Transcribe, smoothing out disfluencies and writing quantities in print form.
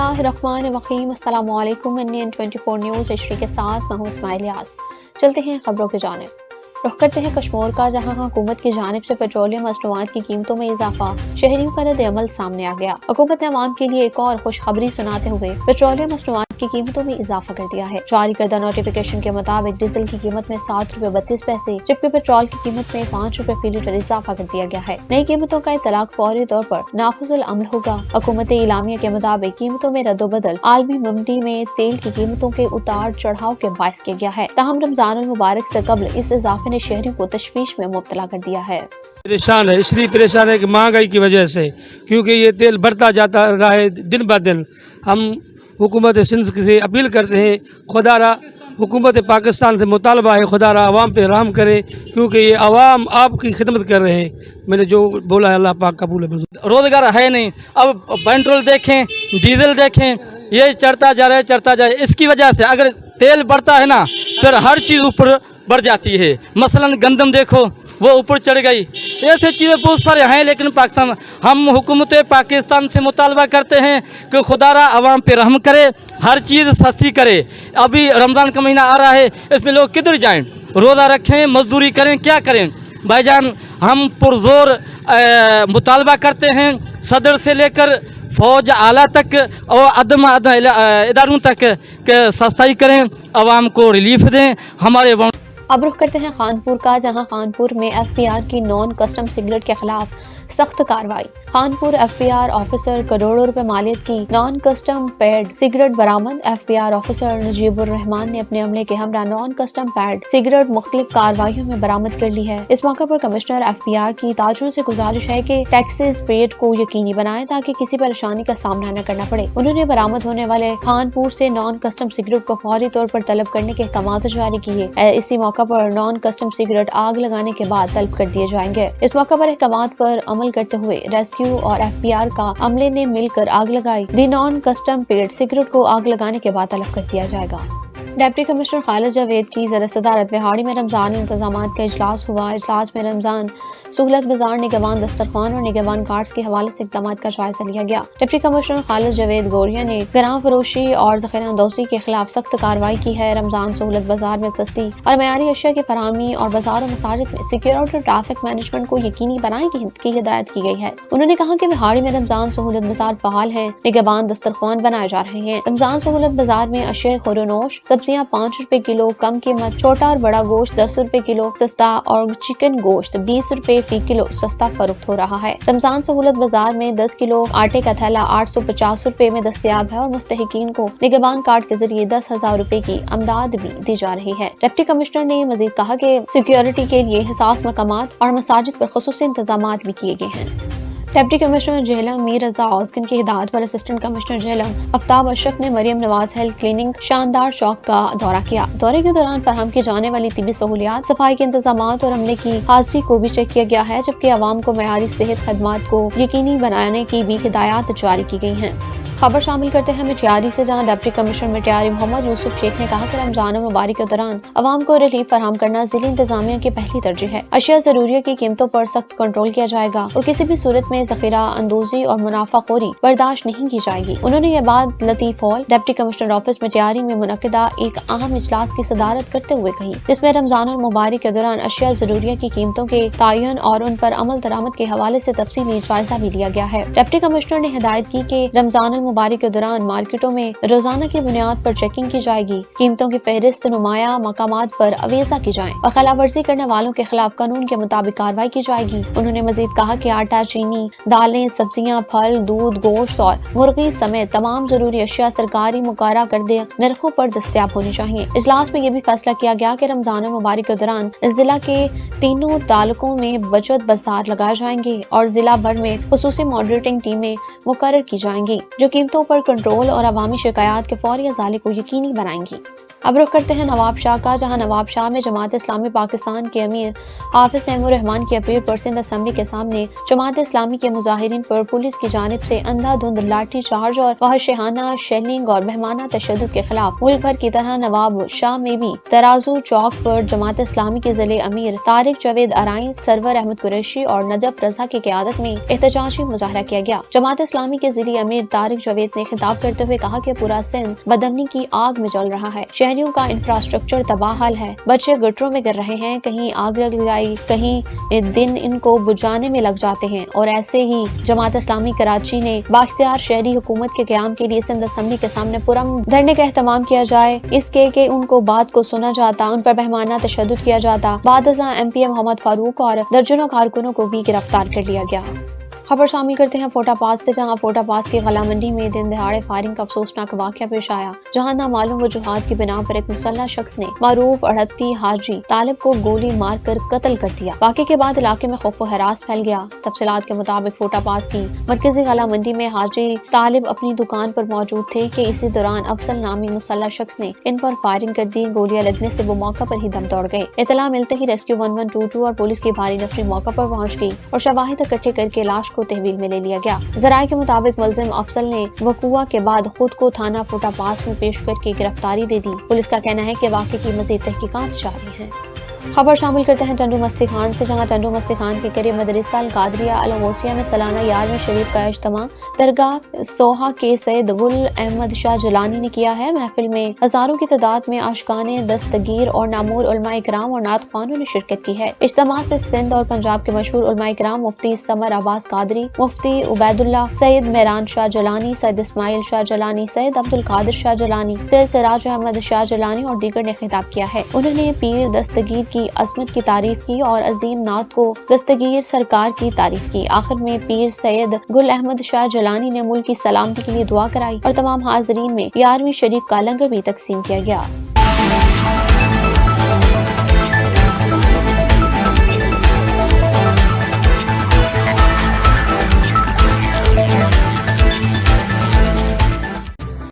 बिस्मिल्लाहिर्रहमानिर्रहीम। अस्सलामु अलैकुम। NN 24 न्यूज़ हिस्ट्री के साथ मैं हूं इस्माइल यास। चलते हैं खबरों की जानिब। रुख करते हैं कश्मीर का, जहां हुकूमत की जानिब से पेट्रोलियम मसनूआत की कीमतों में इजाफा। शहरियों का रद्द अमल सामने आ गया। हुकूमत ने अवाम के लिए एक और खुशखबरी सुनाते हुए पेट्रोलियम मसनूआत की कीमतों में इजाफा कर दिया है। जारी करदा नोटिफिकेशन के मुताबिक डीजल की कीमत में 7 रुपए 32 पैसे, जबकि पेट्रोल की कीमत में 5 रुपए फी लीटर इजाफा कर दिया गया है। नई कीमतों का इतलाक फौरी तौर पर नाफिजुल अमल होगा। हुकूमत इलामिया के मुताबिक कीमतों में रद्दोबदल आलमी मंडी में तेल की कीमतों के उतार चढ़ाव के बायस किया गया है। ताहम रमजान मुबारक से कबल इस इजाफे ने शहरियों को तशवीश में मुब्तला कर दिया है। परेशान है, इसलिए परेशान है कि महंगाई की वजह से, क्योंकि ये तेल बढ़ता जाता रहा है दिन ब दिन। हम हुकूमत सिंध से अपील करते हैं, खुदारा हुकूमत पाकिस्तान से मुतालबा है, खुदारा आवाम पे रहम करे, क्योंकि ये आवाम आपकी खिदमत कर रहे हैं। मैंने जो बोला है अल्लाह पाक कबूल है। रोज़गार है नहीं, अब पेट्रोल देखें, डीजल देखें, ये चढ़ता जा रहा है, चढ़ता जा रहा है। इसकी वजह से अगर तेल बढ़ता है ना, फिर हर चीज़ ऊपर बढ़ जाती है। मसलन गंदम देखो, वो ऊपर चढ़ गई। ऐसे चीज़ें बहुत सारे हैं, लेकिन पाकिस्तान, हम हुकूमत पाकिस्तान से मुतालबा करते हैं कि खुदारा आवाम पे रहम करे, हर चीज़ सस्ती करे। अभी रमज़ान का महीना आ रहा है, इसमें लोग किधर जाएं? रोज़ा रखें, मजदूरी करें, क्या करें? भाईजान, हम पुरजोर मुतालबा करते हैं, सदर से लेकर फौज आला तक और अदम इदारों तक के सस्ताई करें, आवाम को रिलीफ दें। हमारे अब रुख करते हैं खानपुर का, जहां खानपुर में FPR की नॉन कस्टम सिगरेट के खिलाफ सख्त कार्रवाई। खानपुर FPR ऑफिसर करोड़ों रुपए मालियत की नॉन कस्टम पैड सिगरेट बरामद। FPR ऑफिसर नजीबुर रहमान ने अपने अमले के हमरा नॉन कस्टम पैड सिगरेट मुख्तलिफ कार्रवाइयों में बरामद कर ली है। इस मौके पर कमिश्नर FPR की ताजरों से गुजारिश है कि टैक्सेस पेड को यकीनी बनाएं ताकि किसी परेशानी का सामना न करना पड़े। उन्होंने बरामद होने वाले खानपुर से नॉन कस्टम सिगरेट को फौरी तौर पर तलब करने के अहकाम जारी किए। इसी मौका पर नॉन कस्टम सिगरेट आग लगाने के बाद तलब कर दिए जाएंगे। इस मौका पर अहकाम पर अमल करते हुए रेस्क्यू और FPR का अमले ने मिलकर आग लगाई। The non custom paid cigarette को आग लगाने के बाद तलब कर दिया जाएगा। डिप्टी कमिश्नर खालिद जावेद की सदारत में हाड़ी में रमजान इंतजामात का इजलास हुआ। इजलास में रमजान सहूलत बाजार, निगहबान दस्तरखान और निगहबान कार्ड्स के हवाले से इक़दाम का जायजा लिया गया। डिप्टी कमिश्नर खालिद जावेद गोरिया ने गरां फरोशी और ज़ख़ीरा-अंदोज़ी के खिलाफ सख्त कार्रवाई की है। रमजान सहूलत बाजार में सस्ती और मयारी अशिया की फराहमी और बाजार और मसाजिद में सिक्योरिटी और ट्रैफिक मैनेजमेंट को यकीनी बनाने की हिदायत की गई है। उन्होंने कहा कि हाड़ी में रमजान सहूलत बाजार बहाल है, निगहबान दस्तरखान बनाए जा रहे हैं। रमजान सहूलत बाजार में अशिया खुरनोश, सब्जियां 5 रुपए किलो कम कीमत, छोटा और बड़ा गोश्त 10 रुपए किलो सस्ता और चिकन गोश्त 20 रुपए फी किलो सस्ता फरोख्त हो रहा है। रमजान सहूलत बाजार में 10 किलो आटे का थैला 850 रुपए में दस्तयाब है और मुस्तहिकीन को निगहबान कार्ड के जरिए 10,000 रुपए की अमदाद भी दी जा रही है। डिप्टी कमिश्नर ने मजीद कहा कि सिक्योरिटी के लिए हिसास मकामात और मसाजिद पर खुसूसी इंतजामात भी किए गए हैं। डिप्टी कमिश्नर जेहलम मीर रजा औसकिन की हिदायत पर असिस्टेंट कमिश्नर जेहलम आफ्ताब अशरफ ने मरियम नवाज हेल्थ क्लिनिक शानदार चौक का दौरा किया। दौरे के दौरान फराहम की जाने वाली तिबी सहूलियात, सफाई के इंतजामात और अमले की हाजिरी को भी चेक किया गया है, जबकि आवाम को मयारी सेहत खदमात को यकीनी बनाने की भी हिदायत जारी की गई हैं। खबर शामिल करते हैं मिटियारी से, जहां डिप्टी कमिश्नर मिटियारी मोहम्मद यूसुफ शेख ने कहा कि रमजान मुबारक के दौरान आवाम को रिलीफ फराहम करना जिले इंतजामिया की पहली तरजीह है। अशिया जरूरिया की कीमतों पर सख्त कंट्रोल किया जाएगा और किसी भी सूरत में ज़ख़ीरा अंदोज़ी और मुनाफाखोरी बर्दाश्त नहीं की जाएगी। उन्होंने ये बात Latif hall deputy commissioner office Matiari में मुनक़िदा एक अहम इजलास की सदारत करते हुए कही, जिसमें रमजान मुबारक के दौरान अशिया जरूरिया की कीमतों के तयन और उन पर अमल दरामद के हवाले से तफसीली जायजा भी लिया गया है। डिप्टी कमिश्नर ने हिदायत की कि रमजान मुबारक के दौरान मार्केटों में रोजाना की बुनियाद पर चेकिंग की जाएगी, कीमतों की फहरिस्त नुमाया मकामात पर अवेजा की जाए और खिलाफ वर्जी करने वालों के खिलाफ कानून के मुताबिक कार्रवाई की जाएगी। उन्होंने मजीद कहा कि आटा, चीनी, दालें, सब्जियां, फल, दूध, गोश्त और मुर्गी समेत तमाम जरूरी अशिया सरकारी मुकर्रर करदे नरखों पर दस्तयाब होनी चाहिए। इजलास में यह भी फैसला किया गया कि रमजान मुबारक के दौरान जिला के तीनों तालुकों में बचत बाजार लगाए जाएंगे और जिला भर में खुसूसी मॉडरेटिंग टीमें मुकर्रर की जाएंगी, जो कीमतों पर कंट्रोल और अवामी शिकायत के फौरी अजाले को यकीनी बनाएंगी। अब रुख करते हैं नवाब शाह का, जहां नवाब शाह में जमात इस्लामी पाकिस्तान के अमीर हाफिज तैमूर रहमान की अपील पर सिंध असम्बली के सामने जमात इस्लामी के मुजाहिरीन पर पुलिस की जानिब से अंधाधुंध लाठी चार्ज और वहशियाना शेलिंग और बहमाना तशद्दुद के खिलाफ मुल्क भर की तरह नवाब शाह में भी तराजू चौक पर जमात इस्लामी के जिले अमीर तारिक जावेद अराइन, सरवर अहमद कुरैशी और नजफ रजा की क़यादत में एहतजाजी मुजाहरा किया गया। जमात इस्लामी के जिले अमीर तारिक जावेद ने खिताब करते हुए कहा कि पूरा सिंध बदमनी की आग में जल रहा है, शहरियों का इंफ्रास्ट्रक्चर तबाहाल है, बच्चे गटरों में गिर रहे हैं, कहीं आग लग गई, कहीं दिन इनको बुझाने में लग जाते हैं। और ऐसे ही जमात इस्लामी कराची ने बाख्तियार शहरी हुकूमत के क़याम के लिए सिंध असम्बली के सामने पुरम धरने का एहतमाम किया जाए, इसके कि उनको बात को सुना जाता, उन पर बहमाना तशद्दुद किया जाता। बादशाह MP मोहम्मद फारूक और दर्जनों कारकुनों को भी गिरफ्तार कर लिया गया। खबर शामिल करते हैं फोटा पास से, जहां फोटा पास की गला मंडी में दिन दहाड़े फायरिंग का अफसोसनाक वाक़या पेश आया, जहां नामालूम वजूहात की बिना पर एक मुसल्लह शख्स ने मारूफ अड़ती हाजी तालिब को गोली मारकर कत्ल कर दिया। वाक़े के बाद इलाके में खौफ व हरास फैल गया। तफसीलात के मुताबिक फोटा पास की मरकजी गला मंडी में हाजी तालिब अपनी दुकान पर मौजूद थे कि इसी दौरान अफसल नामी मुसल्लह शख्स ने इन पर फायरिंग कर दी। गोलियां लगने से वो मौका पर ही दम तोड़ गए। इतला मिलते ही रेस्क्यू 1122 और पुलिस की भारी नफरी मौका पर पहुंच गई और शवाहिद इकट्ठे करके लाश को तहवील में ले लिया गया। ज़राए के मुताबिक मुलजिम अफसल ने वक़ुआ के बाद खुद को थाना फोटा पास में पेश करके गिरफ्तारी दे दी। पुलिस का कहना है कि वाक़े की मज़ीद तहकीकात जारी है। खबर शामिल करते हैं टंडू मस्ती खान से, जहां टंडू मस्ती खान के करीब मदरसा अल कादरिया अल गौसिया में सालाना 11वें शरीफ का इज्तिमा दरगाह सोहा के सैयद गुल अहमद शाह जलानी ने किया है। महफिल में हजारों की तादाद में आशिकाने दस्तगीर और नामूर उलमा इकराम और नात ख्वानों ने शिरकत की है। इज्तिमा से सिंध और पंजाब के मशहूर उलमा इकराम मुफ्ती समर अब्बास कादरी, मुफ्ती उबैदुल्लाह, सैयद मेहरान शाह जलानी, सैयद इस्माइल शाह जलानी, सैयद अब्दुल कादिर शाह जलानी, सैयद सिराज अहमद शाह जलानी और दीगर ने खिताब किया है। उन्होंने पीर दस्तगीर की अजमत की तारीफ की और अजीम नात को दस्तगीर सरकार की तारीफ की। आखिर में पीर सैयद गुल अहमद शाह जलानी ने मुल्क की सलामती के लिए दुआ कराई और तमाम हाजरीन में 11वीं शरीफ का लंगर भी तकसीम किया गया।